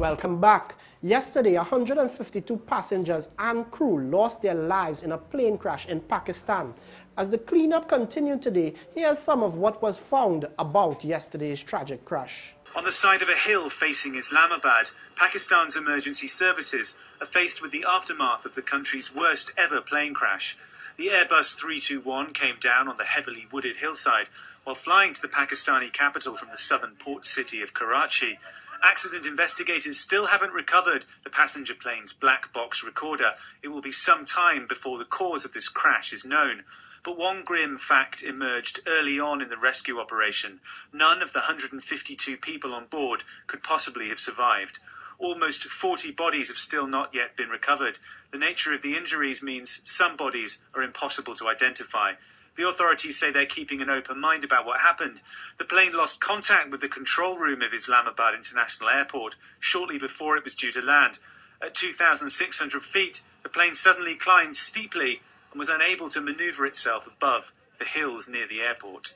Welcome back. Yesterday, 152 passengers and crew lost their lives in a plane crash in Pakistan. As the cleanup continued today, here's some of what was found about yesterday's tragic crash. On the side of a hill facing Islamabad, Pakistan's emergency services are faced with the aftermath of the country's worst ever plane crash. The Airbus 321 came down on the heavily wooded hillside while flying to the Pakistani capital from the southern port city of Karachi. Accident investigators still haven't recovered the passenger plane's black box recorder. It will be some time before the cause of this crash is known. But one grim fact emerged early on in the rescue operation. None of the 152 people on board could possibly have survived. Almost 40 bodies have still not yet been recovered. The nature of the injuries means some bodies are impossible to identify. The authorities say they're keeping an open mind about what happened. The plane lost contact with the control room of Islamabad International Airport shortly before it was due to land. At 2,600 feet, the plane suddenly climbed steeply and was unable to maneuver itself above the hills near the airport.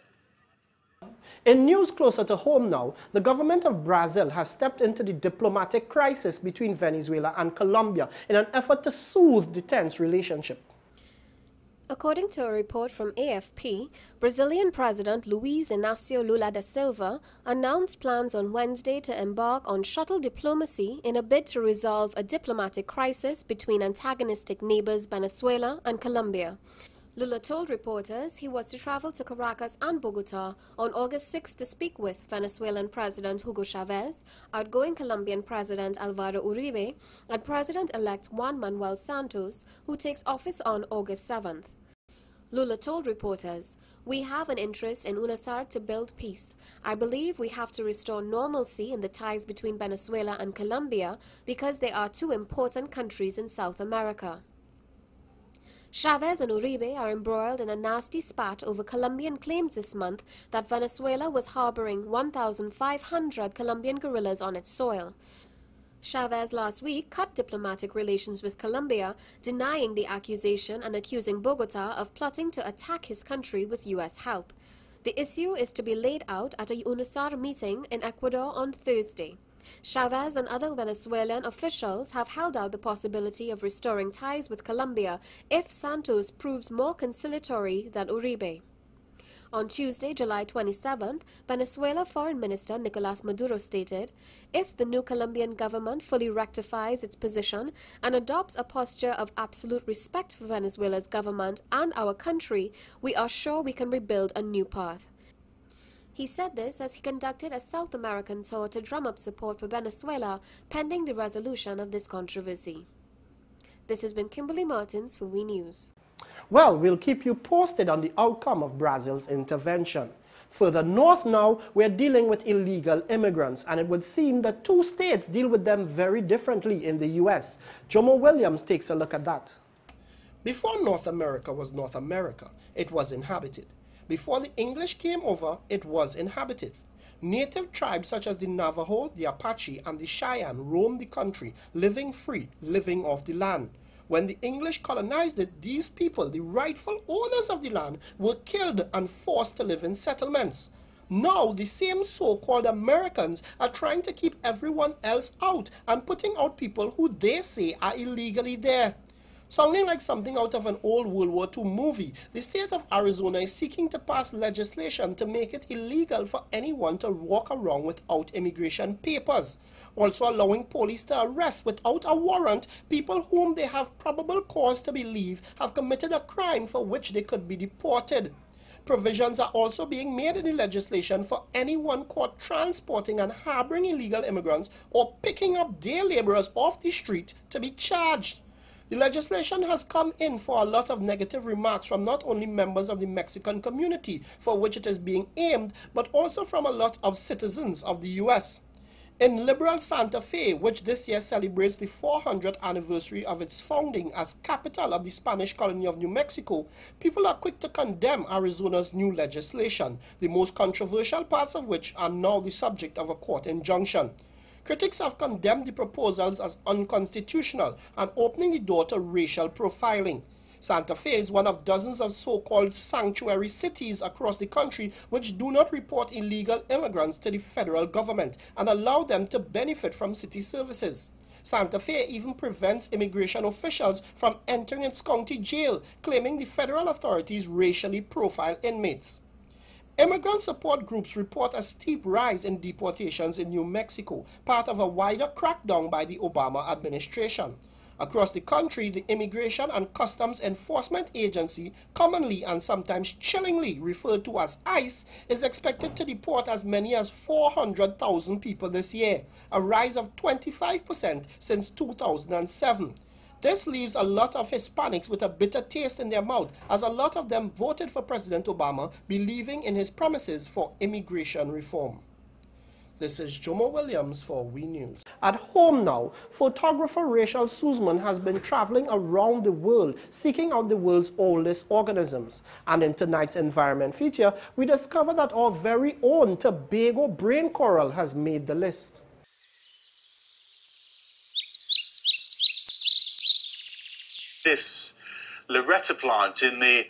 In news closer to home now, the government of Brazil has stepped into the diplomatic crisis between Venezuela and Colombia in an effort to soothe the tense relationship. According to a report from AFP, Brazilian President Luiz Inácio Lula da Silva announced plans on Wednesday to embark on shuttle diplomacy in a bid to resolve a diplomatic crisis between antagonistic neighbors Venezuela and Colombia. Lula told reporters he was to travel to Caracas and Bogotá on August 6 to speak with Venezuelan President Hugo Chavez, outgoing Colombian President Álvaro Uribe, and President-elect Juan Manuel Santos, who takes office on August 7th. Lula told reporters, "We have an interest in UNASUR to build peace. I believe we have to restore normalcy in the ties between Venezuela and Colombia because they are two important countries in South America." Chavez and Uribe are embroiled in a nasty spat over Colombian claims this month that Venezuela was harboring 1,500 Colombian guerrillas on its soil. Chavez last week cut diplomatic relations with Colombia, denying the accusation and accusing Bogotá of plotting to attack his country with U.S. help. The issue is to be laid out at a UNASUR meeting in Ecuador on Thursday. Chavez and other Venezuelan officials have held out the possibility of restoring ties with Colombia if Santos proves more conciliatory than Uribe. On Tuesday, July 27th, Venezuela Foreign Minister Nicolás Maduro stated, "If the new Colombian government fully rectifies its position and adopts a posture of absolute respect for Venezuela's government and our country, we are sure we can rebuild a new path." He said this as he conducted a South American tour to drum up support for Venezuela pending the resolution of this controversy. This has been Kimberly Martins for WE News. Well, we'll keep you posted on the outcome of Brazil's intervention. Further north now, we're dealing with illegal immigrants, and it would seem that two states deal with them very differently in the U.S. Jomo Williams takes a look at that. Before North America was North America, it was inhabited. Before the English came over, it was inhabited. Native tribes such as the Navajo, the Apache, and the Cheyenne roamed the country, living free, living off the land. When the English colonized it, these people, the rightful owners of the land, were killed and forced to live in settlements. Now, the same so-called Americans are trying to keep everyone else out and putting out people who they say are illegally there. Sounding like something out of an old World War II movie, the state of Arizona is seeking to pass legislation to make it illegal for anyone to walk around without immigration papers, also allowing police to arrest without a warrant people whom they have probable cause to believe have committed a crime for which they could be deported. Provisions are also being made in the legislation for anyone caught transporting and harboring illegal immigrants or picking up day laborers off the street to be charged. The legislation has come in for a lot of negative remarks from not only members of the Mexican community, for which it is being aimed, but also from a lot of citizens of the U.S. In liberal Santa Fe, which this year celebrates the 400th anniversary of its founding as capital of the Spanish colony of New Mexico, people are quick to condemn Arizona's new legislation, the most controversial parts of which are now the subject of a court injunction. Critics have condemned the proposals as unconstitutional and opening the door to racial profiling. Santa Fe is one of dozens of so-called sanctuary cities across the country which do not report illegal immigrants to the federal government and allow them to benefit from city services. Santa Fe even prevents immigration officials from entering its county jail, claiming the federal authorities racially profile inmates. Immigrant support groups report a steep rise in deportations in New Mexico, part of a wider crackdown by the Obama administration. Across the country, the Immigration and Customs Enforcement Agency, commonly and sometimes chillingly referred to as ICE, is expected to deport as many as 400,000 people this year, a rise of 25% since 2007. This leaves a lot of Hispanics with a bitter taste in their mouth, as a lot of them voted for President Obama, believing in his promises for immigration reform. This is Jomo Williams for WE News. At home now, photographer Rachel Sussman has been traveling around the world seeking out the world's oldest organisms. And in tonight's environment feature, we discover that our very own Tobago brain coral has made the list. This Loretta plant in the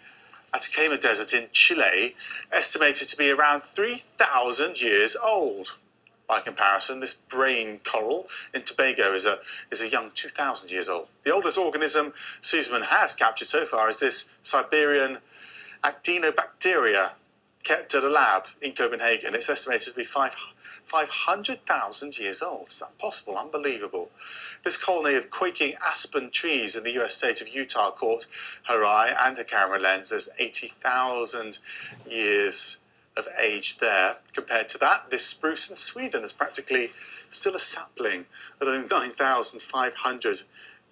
Atacama Desert in Chile, estimated to be around 3,000 years old. By comparison, this brain coral in Tobago is a young 2,000 years old. The oldest organism Sussman has captured so far is this Siberian Actinobacteria, kept at a lab in Copenhagen. It's estimated to be 500,000 years old. Is that possible? Unbelievable. This colony of quaking aspen trees in the US state of Utah caught her eye and a camera lens. There's 80,000 years of age there. Compared to that, this spruce in Sweden is practically still a sapling at only 9,500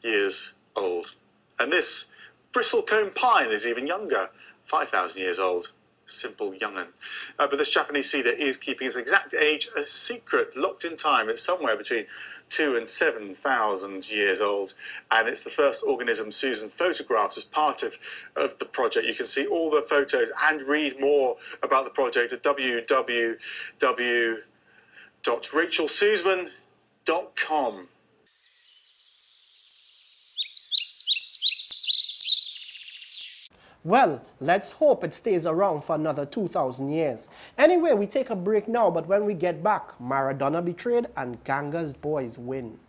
years old. And this bristlecone pine is even younger, 5,000 years old. Simple young'un. But this Japanese cedar is keeping its exact age a secret, locked in time. It's somewhere between 2,000 and 7,000 years old, and it's the first organism Susan photographs as part of the project. You can see all the photos and read more about the project at www.rachelsussman.com. Well, let's hope it stays around for another 2,000 years. Anyway, we take a break now, but when we get back, Maradona betrayed and Ganga's boys win.